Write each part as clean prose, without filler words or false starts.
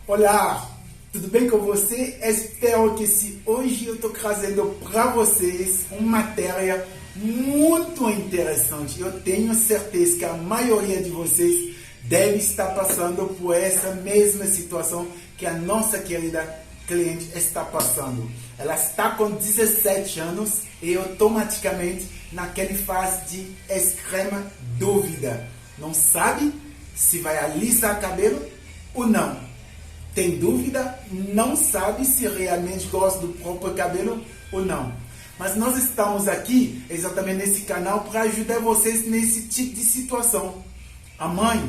Olá, tudo bem com você? Espero que hoje eu estou trazendo para vocês uma matéria muito interessante. Eu tenho certeza que a maioria de vocês deve estar passando por essa mesma situação que a nossa querida cliente está passando. Ela está com 17 anos e automaticamente naquela fase de extrema dúvida. Não sabe se vai alisar cabelo ou não. Tem dúvida, não sabe se realmente gosta do próprio cabelo ou não. Mas nós estamos aqui, exatamente nesse canal, para ajudar vocês nesse tipo de situação. A mãe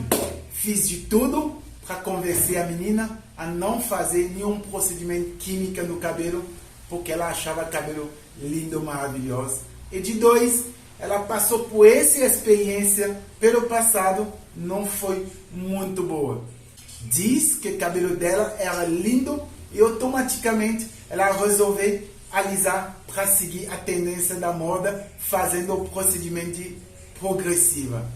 fez de tudo para convencer a menina a não fazer nenhum procedimento químico no cabelo, porque ela achava o cabelo lindo, maravilhoso. E de dois, ela passou por essa experiência pelo passado, não foi muito boa. Diz que o cabelo dela era lindo e automaticamente ela resolveu alisar para seguir a tendência da moda, fazendo o procedimento de progressiva.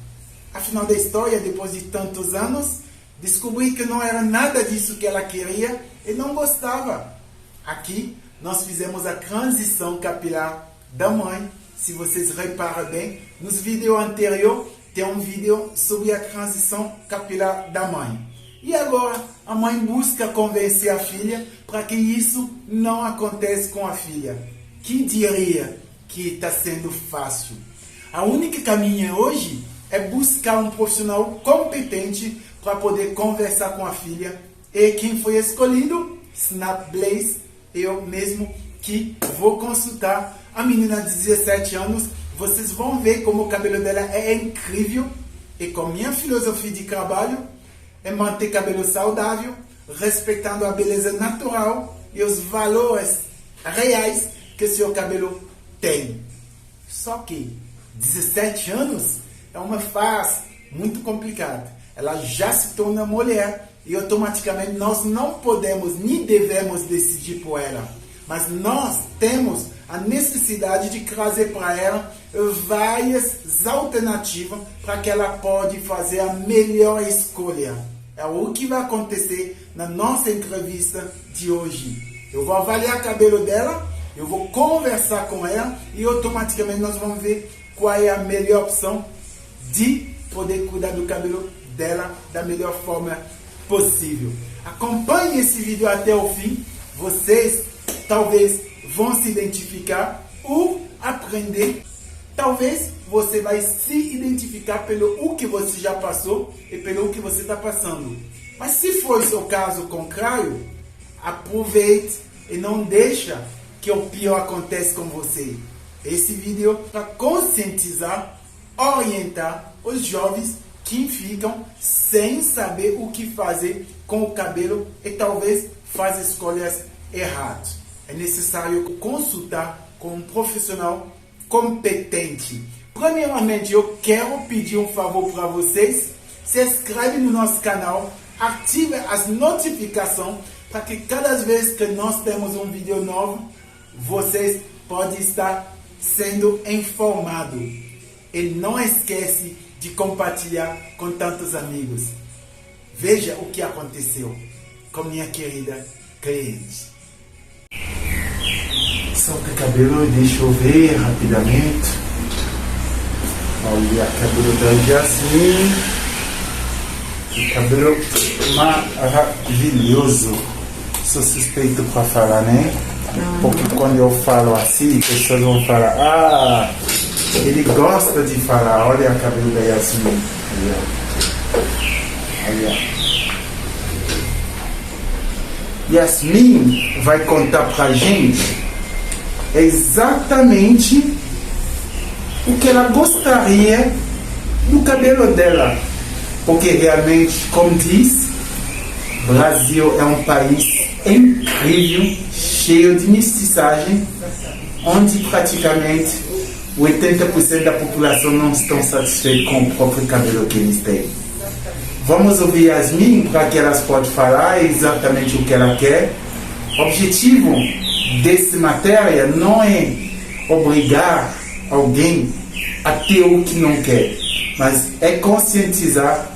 Afinal da história, depois de tantos anos, descobri que não era nada disso que ela queria e não gostava. Aqui nós fizemos a transição capilar da mãe. Se vocês reparam bem, nos vídeos anteriores tem um vídeo sobre a transição capilar da mãe. E agora a mãe busca convencer a filha para que isso não aconteça com a filha. Quem diria que está sendo fácil? A única caminho hoje é buscar um profissional competente para poder conversar com a filha. E quem foi escolhido? Snap Blaze, eu mesmo que vou consultar a menina de 17 anos. Vocês vão ver como o cabelo dela é incrível. E com minha filosofia de trabalho é manter cabelo saudável, respeitando a beleza natural e os valores reais que seu cabelo tem. Só que 17 anos é uma fase muito complicada. Ela já se torna mulher e automaticamente nós não podemos nem devemos decidir por ela. Mas nós temos a necessidade de trazer para ela várias alternativas para que ela pode fazer a melhor escolha. É o que vai acontecer na nossa entrevista de hoje. Eu vou avaliar o cabelo dela, eu vou conversar com ela e automaticamente nós vamos ver qual é a melhor opção de poder cuidar do cabelo dela da melhor forma possível. Acompanhe esse vídeo até o fim. Vocês talvez vão se identificar ou aprender. Talvez você vai se identificar pelo o que você já passou e pelo que você está passando. Mas se for o seu caso contrário, aproveite e não deixa que o pior aconteça com você. Esse vídeo para conscientizar, orientar os jovens que ficam sem saber o que fazer com o cabelo e talvez faz escolhas erradas. É necessário consultar com um profissional competente. Primeiramente, eu quero pedir um favor para vocês. Se inscreve no nosso canal, ative as notificações para que cada vez que nós temos um vídeo novo, vocês podem estar sendo informados. E não esquece de compartilhar com tantos amigos. Veja o que aconteceu com minha querida cliente. Solta o cabelo e deixa eu ver rapidamente. Olha o cabelo da Jasmine. Que cabelo maravilhoso. Sou suspeito para falar, né? Porque quando eu falo assim, as pessoas vão falar: ah, ele gosta de falar. Olha o cabelo da Jasmine. Olha. Jasmine vai contar pra gente exatamente o que ela gostaria do cabelo dela. Porque realmente, como diz, Brasil é um país incrível, cheio de mestiçagem, onde praticamente 80% da população não estão satisfeitos com o próprio cabelo que eles têm. Vamos ouvir Jasmine para que elas possam falar exatamente o que ela quer. O objetivo dessa matéria não é obrigar alguém a ter o que não quer, mas é conscientizar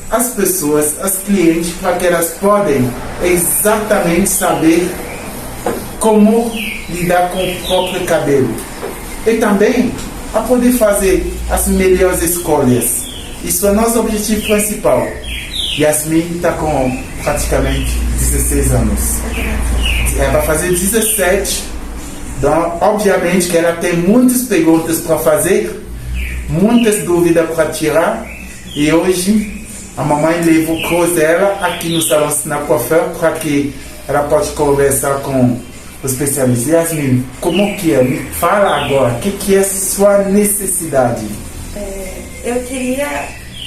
as pessoas, as clientes, para que elas podem exatamente saber como lidar com o próprio cabelo. E também a poder fazer as melhores escolhas. Isso é nosso objetivo principal. Yasmin está com praticamente 16 anos. Ela vai fazer 17. Então, obviamente que ela tem muitas perguntas para fazer, muitas dúvidas para tirar. E hoje a mamãe levou ela aqui no Salão Sina Coiffeur para que ela possa conversar com o especialista. Yasmin, como que é? Me fala agora, o que é sua necessidade?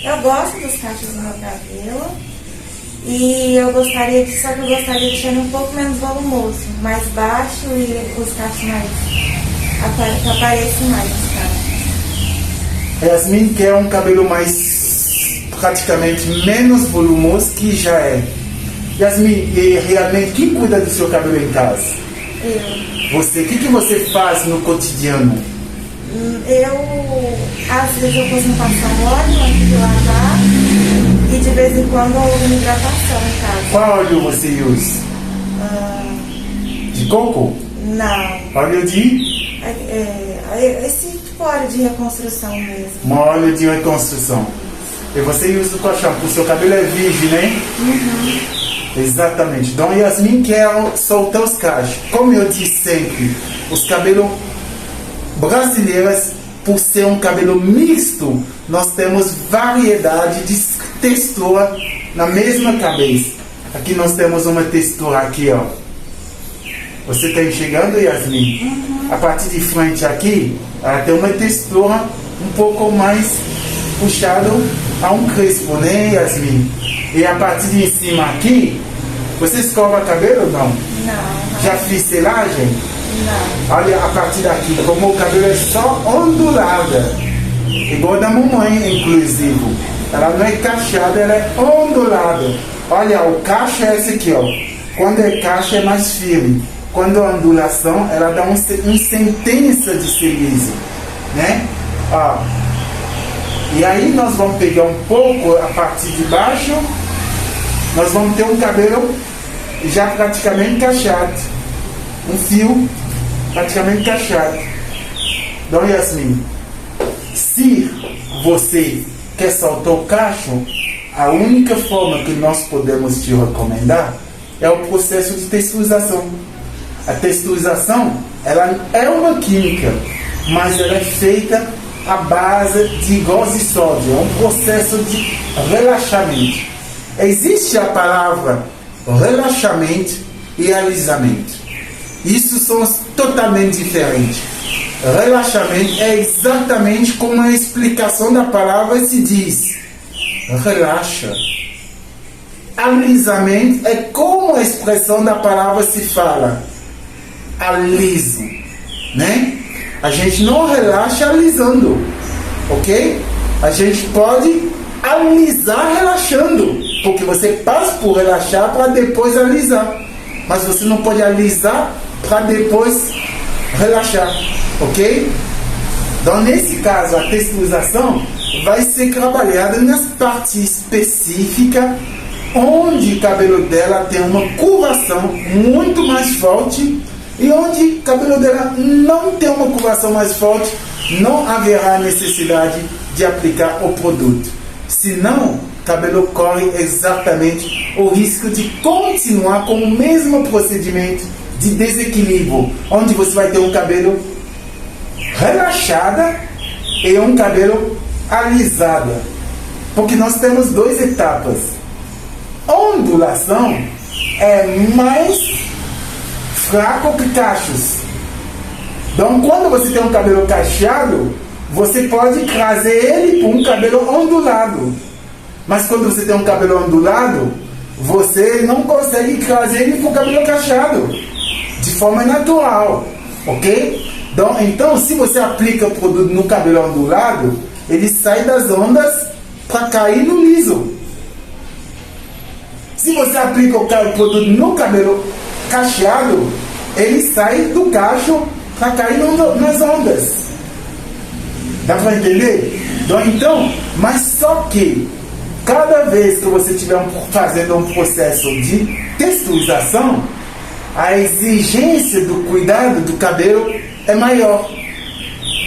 Eu gosto dos cachos do meu cabelo e eu gostaria de deixar ele um pouco menos volumoso, mais baixo e os cachos mais que apareçem mais nos cachos. Yasmin quer um cabelo mais praticamente menos volumoso que já é. Yasmin, e realmente quem cuida do seu cabelo em casa? Você, o que você faz no cotidiano? Às vezes eu costumo passar óleo antes de lavar e de vez em quando uma hidratação em casa. Qual óleo você usa? De coco? Não. Óleo de? Esse tipo óleo de reconstrução mesmo. Um óleo de reconstrução. E você usa com shampoo, seu cabelo é virgem, né? Uhum. Exatamente. Então Yasmin quer soltar os cachos. Como eu disse sempre, os cabelos brasileiros, por ser um cabelo misto, nós temos variedade de textura na mesma cabeça. Aqui nós temos uma textura aqui, ó. Você está enxergando, Yasmin? Uhum. A partir de frente aqui, ela tem uma textura um pouco mais puxada a um crespo, né, Yasmin? E a partir de cima aqui, você escova cabelo ou não? Não. Já fiz selagem? Não. Olha a partir daqui, como o cabelo é só ondulada. Igual da mamãe, inclusive. Ela não é cacheada, ela é ondulada. Olha, o cacho é esse aqui, ó. Quando é cacho é mais firme. Quando é ondulação, ela dá um sentença de silizo, né? Ó. E aí nós vamos pegar um pouco a partir de baixo. Nós vamos ter um cabelo já praticamente cacheado. Um fio praticamente cacheado. Então, Yasmin, se você quer soltar o cacho, a única forma que nós podemos te recomendar é o processo de texturização. A texturização, ela é uma química, mas ela é feita à base de gás de sódio. É um processo de relaxamento. Existe a palavra relaxamento e alisamento. Isso são totalmente diferentes. Relaxamento é exatamente como a explicação da palavra se diz. Relaxa. Alisamento é como a expressão da palavra se fala. Aliso, né? A gente não relaxa alisando, ok? A gente pode alisar relaxando, porque você passa por relaxar para depois alisar, mas você não pode alisar para depois relaxar, ok? Então, nesse caso, a texturização vai ser trabalhada nas partes específicas onde o cabelo dela tem uma curvação muito mais forte e onde o cabelo dela não tem uma curvação mais forte, não haverá necessidade de aplicar o produto. Senão, o cabelo corre exatamente o risco de continuar com o mesmo procedimento de desequilíbrio, onde você vai ter um cabelo relaxado e um cabelo alisado. Porque nós temos duas etapas. A ondulação é mais fraco que cachos. Então, quando você tem um cabelo cacheado, você pode trazer ele para um cabelo ondulado. Mas quando você tem um cabelo ondulado, você não consegue trazer ele para o cabelo cacheado de forma natural, ok? Então, se você aplica o produto no cabelo ondulado, ele sai das ondas para cair no liso. Se você aplica o produto no cabelo cacheado, ele sai do cacho para cair nas ondas. Dá para entender? Então, mas só que cada vez que você estiver fazendo um processo de texturização, a exigência do cuidado do cabelo é maior.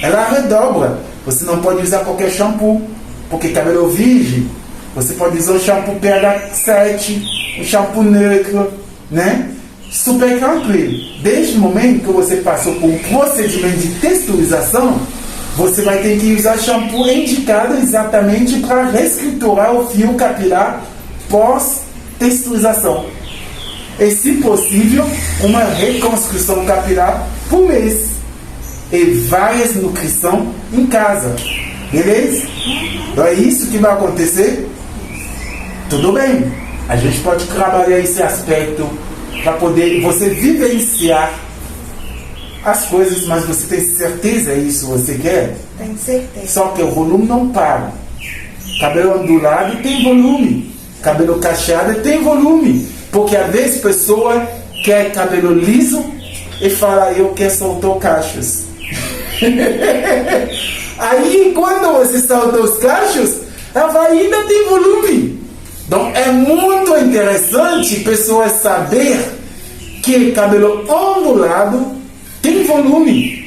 Ela redobra. Você não pode usar qualquer shampoo, porque cabelo virgem, você pode usar um shampoo pH 7, um shampoo neutro, né? Super tranquilo. Desde o momento que você passou por um procedimento de texturização, você vai ter que usar shampoo indicado exatamente para reestruturar o fio capilar pós-texturização. E, se possível, uma reconstrução capilar por mês. E várias nutrição em casa. Beleza? Então é isso que vai acontecer? Tudo bem. A gente pode trabalhar esse aspecto para poder você vivenciar as coisas, mas você tem certeza é isso que você quer? Tenho certeza. Só que o volume não para. Cabelo ondulado tem volume. Cabelo cacheado tem volume. Porque às vezes a pessoa quer cabelo liso e fala, eu quero soltar cachos. Aí quando você solta os cachos, ela ainda tem volume. Então é muito interessante pessoas saber que cabelo ondulado tem volume,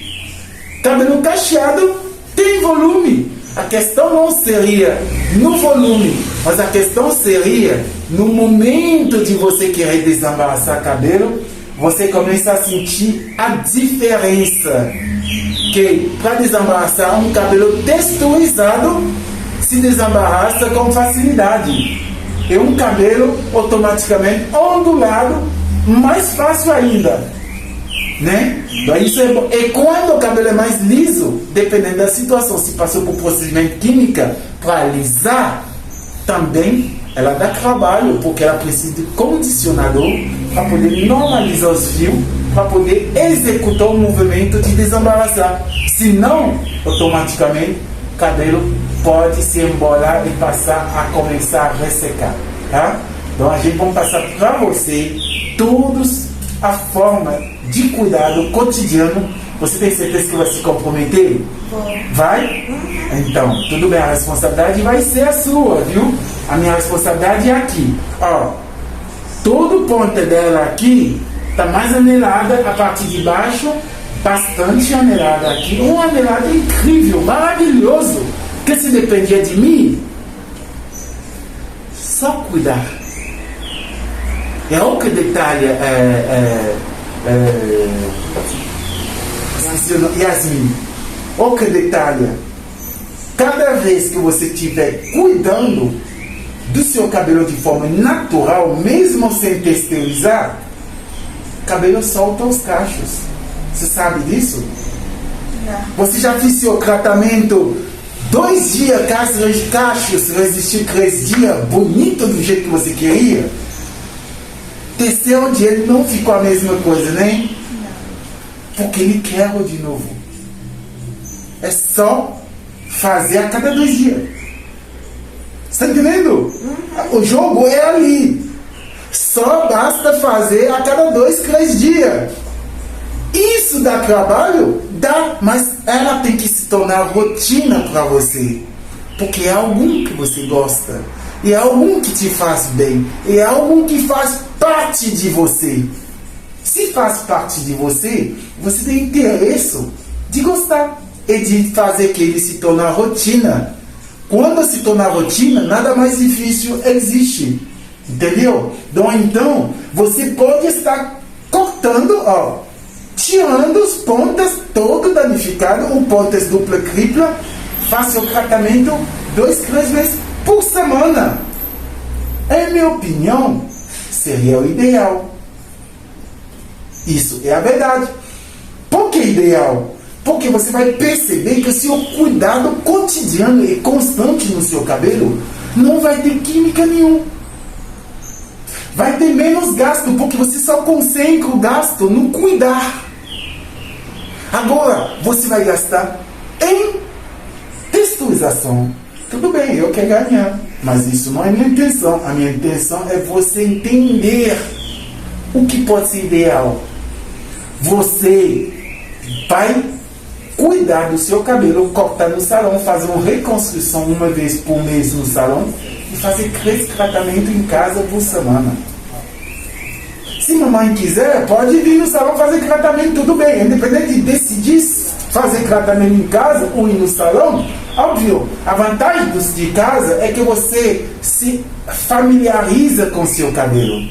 cabelo cacheado tem volume. A questão não seria no volume, mas a questão seria no momento de você querer desembaraçar cabelo, você começa a sentir a diferença. Que para desembaraçar um cabelo texturizado se desembaraça com facilidade. E um cabelo automaticamente ondulado, mais fácil ainda. Né? Então, isso é bom. E quando o cabelo é mais liso, dependendo da situação, se passou por procedimento químico para alisar, também ela dá trabalho, porque ela precisa de condicionador para poder normalizar os fios, para poder executar o movimento de desembaraçar. Senão, automaticamente, o cabelo pode se embolar e passar a começar a ressecar. Tá? Então a gente vai passar para você todos a forma de cuidado cotidiano. Você tem certeza que vai se comprometer? Vai? Então, tudo bem, a responsabilidade vai ser a sua, viu? A minha responsabilidade é aqui. Ó, todo ponta dela aqui está mais anelada, a parte de baixo bastante anelada aqui. Um anelado incrível, maravilhoso. Porque se dependia de mim, só cuidar. É o que detalha Yasmin. O que detalha, cada vez que você estiver cuidando do seu cabelo de forma natural, mesmo sem texturizar, o cabelo solta os cachos. Você sabe disso? Não. Você já fez seu tratamento 2 dias, cachos resistir 3 dias, bonito do jeito que você queria? Terceiro dia ele não ficou a mesma coisa, né? Não. Porque ele quer de novo. É só fazer a cada 2 dias. Você está entendendo? O jogo é ali. Só basta fazer a cada 2, 3 dias. Isso dá trabalho? Dá, mas ela tem que se tornar rotina para você. Porque é algum que você gosta. E é algum que te faz bem. E é algum que faz parte de você. Se faz parte de você, você tem interesse de gostar. E de fazer que ele se torne rotina. Quando se tornar rotina, nada mais difícil existe. Entendeu? Então, você pode estar cortando, ó, tirando as pontas todo danificado, ou pontas dupla, tripla. Faça o tratamento 2, 3 vezes por semana. Em minha opinião, seria o ideal. Isso é a verdade. Por que ideal? Porque você vai perceber que o seu cuidado cotidiano e constante no seu cabelo não vai ter química nenhuma. Vai ter menos gasto, porque você só concentra o gasto no cuidar. Agora, você vai gastar em texturização. Tudo bem, eu quero ganhar. Mas isso não é minha intenção. A minha intenção é você entender o que pode ser ideal. Você vai cuidar do seu cabelo, cortar no salão, fazer uma reconstrução 1 vez por mês no salão, e fazer 3 tratamentos em casa por semana. Se mamãe quiser, pode vir no salão fazer tratamento, tudo bem. Independente de decidir fazer tratamento em casa ou ir no salão, óbvio, a vantagem de casa é que você se familiariza com seu cabelo.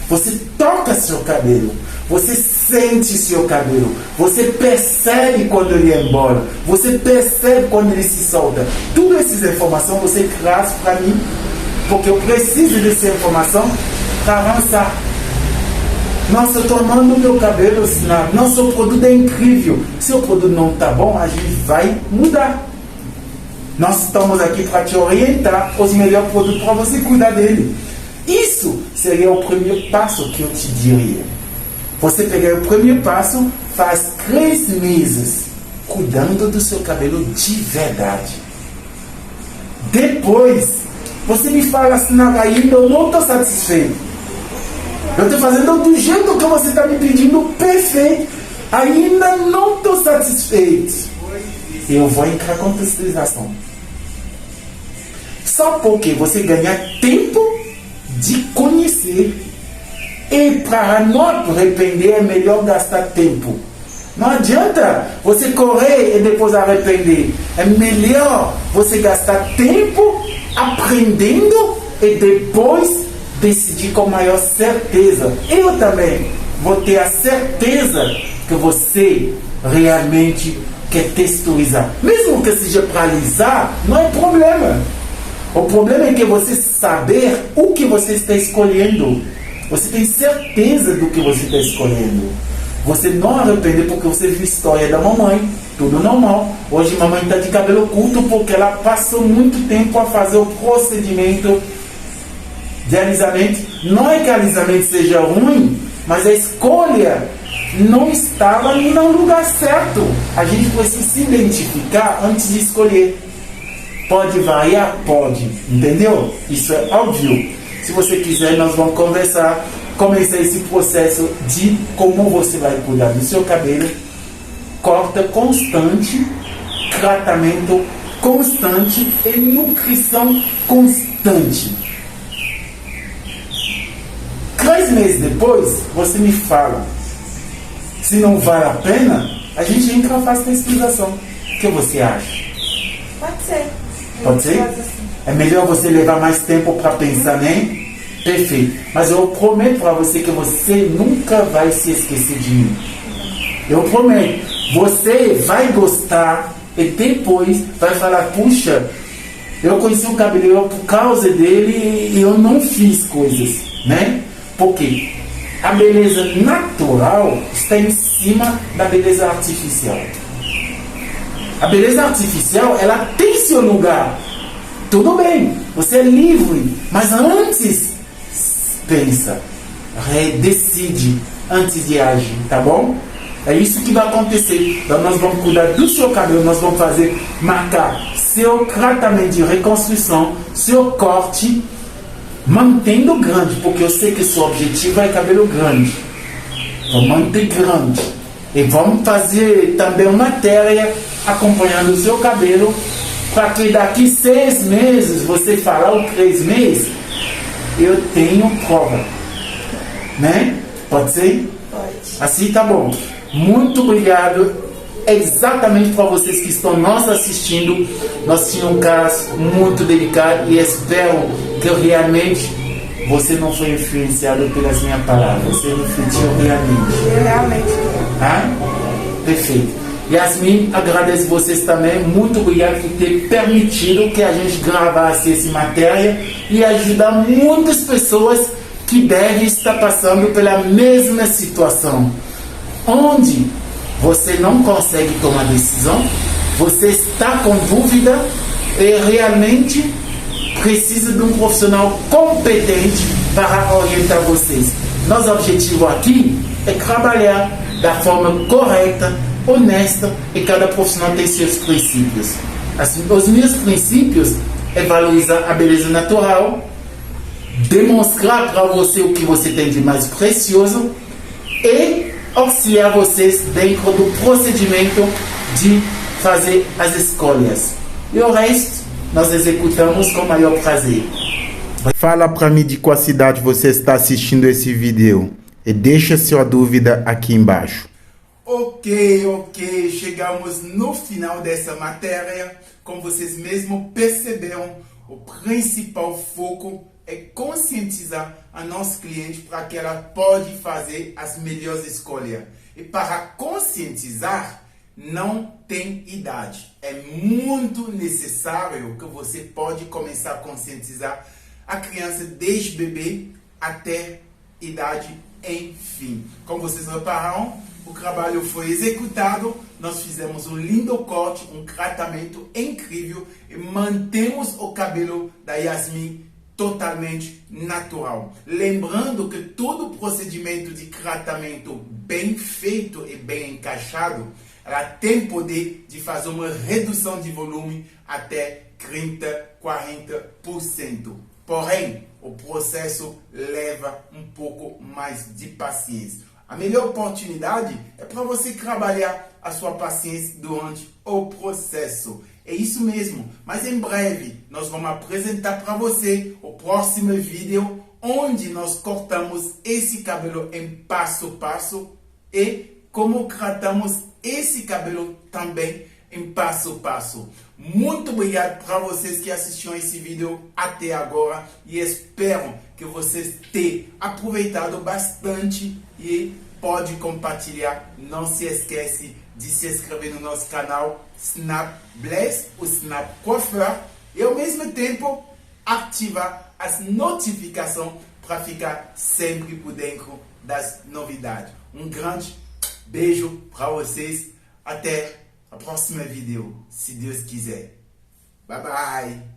Você toca seu cabelo, você sente seu cabelo, você percebe quando ele é embora, você percebe quando ele se solta. Todas essas informações você traz para mim, porque eu preciso dessa informação para avançar. Nossa, eu estou amando o meu cabelo, nossa, o produto é incrível. Se o produto não está bom, a gente vai mudar. Nós estamos aqui para te orientar os melhores produtos para você cuidar dele. Isso seria o primeiro passo que eu te diria. Você pegar o primeiro passo, faz 3 meses cuidando do seu cabelo de verdade. Depois, você me fala assim, ainda eu não estou satisfeito. Eu estou fazendo do jeito que você está me pedindo, perfeito. Ainda não estou satisfeito. Eu vou entrar com contextualização. Só porque você ganha tempo de conhecer. E para não arrepender, é melhor gastar tempo. Não adianta você correr e depois arrepender. É melhor você gastar tempo aprendendo e depois decidir com maior certeza. Eu também vou ter a certeza que você realmente quer texturizar. Mesmo que seja para alisar, não é problema. O problema é que você saber o que você está escolhendo. Você tem certeza do que você está escolhendo. Você não arrepender porque você viu a história da mamãe. Tudo normal. Hoje mamãe está de cabelo curto porque ela passou muito tempo a fazer o procedimento de alisamento. Não é que o alisamento seja ruim, mas a escolha não estava no lugar certo. A gente precisa se identificar antes de escolher. Pode variar? Pode. Entendeu? Isso é óbvio. Se você quiser, nós vamos conversar, começar esse processo de como você vai cuidar do seu cabelo. Corta constante, tratamento constante e nutrição constante. 3 meses depois, você me fala. Se não vale a pena, a gente entra e faz pesquisação. O que você acha? Pode ser. Pode ser? É melhor você levar mais tempo para pensar, né? Perfeito. Mas eu prometo para você que você nunca vai se esquecer de mim. Eu prometo. Você vai gostar e depois vai falar, puxa, eu conheci um cabeleireiro por causa dele e eu não fiz coisas, né? Porque a beleza natural está em cima da beleza artificial. A beleza artificial, ela tem seu lugar. Tudo bem, você é livre, mas antes pensa, decide antes de agir, tá bom? É isso que vai acontecer. Então nós vamos cuidar do seu cabelo, nós vamos marcar seu tratamento de reconstrução, seu corte, mantendo grande, porque eu sei que seu objetivo é cabelo grande. Vamos manter grande. E vamos fazer também uma matéria acompanhando o seu cabelo, para que daqui 6 meses você falar ou 3 meses, eu tenho prova. Né? Pode ser? Pode. Assim tá bom. Muito obrigado. Exatamente para vocês que estão nos assistindo. Nós tínhamos um caso muito delicado e espero que realmente você não foi influenciado pelas minhas palavras. Você refletiu realmente. Eu realmente. Perfeito. Yasmin, agradeço vocês também. Muito obrigado por ter permitido que a gente gravasse essa matéria e ajudar muitas pessoas que devem estar passando pela mesma situação. Onde você não consegue tomar decisão, você está com dúvida e realmente precisa de um profissional competente para orientar vocês. Nosso objetivo aqui é trabalhar da forma correta, honesta, e cada profissional tem seus princípios. Assim, os meus princípios é valorizar a beleza natural, demonstrar para você o que você tem de mais precioso e auxiliar vocês dentro do procedimento de fazer as escolhas. E o resto nós executamos com o maior prazer. Fala para mim de qual cidade você está assistindo esse vídeo e deixa sua dúvida aqui embaixo. Ok, chegamos no final dessa matéria. Como vocês mesmos perceberam, o principal foco é conscientizar a nossa cliente para que ela pode fazer as melhores escolhas. E para conscientizar, não tem idade. É muito necessário que você pode começar a conscientizar a criança desde bebê até idade, enfim. Como vocês repararam, o trabalho foi executado, nós fizemos um lindo corte, um tratamento incrível e mantemos o cabelo da Yasmin totalmente natural. Lembrando que todo procedimento de tratamento bem feito e bem encaixado, ela tem poder de fazer uma redução de volume até 30-40%. Porém, o processo leva um pouco mais de paciência. A melhor oportunidade é para você trabalhar a sua paciência durante o processo. É isso mesmo, mas em breve nós vamos apresentar para você o próximo vídeo onde nós cortamos esse cabelo em passo a passo e como tratamos esse cabelo também em passo a passo. Muito obrigado para vocês que assistiram esse vídeo até agora e espero que vocês tenham aproveitado bastante e pode compartilhar. Não se esquece de se inscrever no nosso canal Snap Blaze, o Snap Coiffeur, e ao mesmo tempo ativar as notificações para ficar sempre por dentro das novidades. Um grande beijo para vocês. Até a próxima vídeo, se Deus quiser. Bye bye!